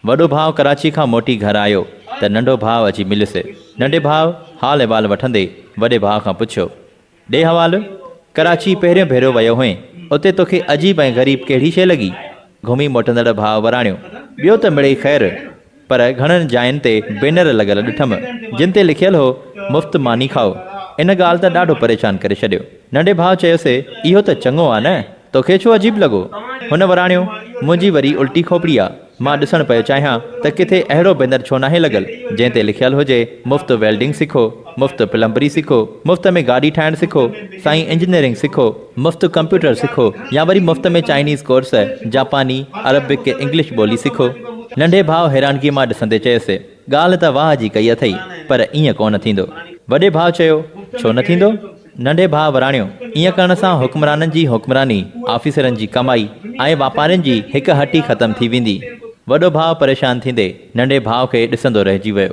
वॾो भाउ कराची खां मोटी घर आयो त नंढो भाउ अची मिलियुसि। नंढे भाउ हाल अहिवाल वठंदे वॾे भाउ खां पुछियो, ॾे हवालु, कराची पहिरियों भेरो वियो हुएं, उते तोखे अजीब ऐं ग़रीब कहिड़ी शइ लॻी? घुमी मोटंदड़ भाउ वराणियो, ॿियो त मिड़ई ख़ैरु, पर घणनि जायुनि ते बैनर लॻल ॾिठमि जिन ते लिखियलु हो मुफ़्त मानी खाओ। इन ॻाल्हि त ॾाढो परेशान करे छॾियो। नंढे भाउ चयोसि, इहो त चङो आहे न, तोखे छो अजीब लॻो? हुन वराणियो, मुंहिंजी वरी उल्टी खोपड़ी आहे। मां ॾिसणु पियो चाहियां त किथे अहिड़ो बैनर छो नाहे लॻल जंहिं ते लिखियलु हुजे मुफ़्त वेल्डिंग सिखो, मुफ़्त प्लम्बरी सिखो, मुफ़्त में गाॾी ठाहिणु सिखो, साईं इंजीनियरिंग सिखो, मुफ़्त कंप्यूटर सिखो, या वरी मुफ़्त में चाइनीज़ कोर्स, जापानी, अरबिक, इंग्लिश ॿोली सिखो। नंढे भाउ हैरानगीअ मां ॾिसंदे चयसि, ॻाल्हि त वाह जी कई अथई, पर ईअं कोन थींदो। वॾे भाउ चयो, छो न थींदो? नंढे भाउ वराणियो, ईअं करण सां हुक्मराननि जी हुक्मरानी, ऑफिसरनि जी कमाई ऐं वापारियुनि जी हिकु हटी ख़तमु थी वेंदी। वॾो भाउ परेशान थींदे नंढे भाउ खे ॾिसंदो रहिजी वियो।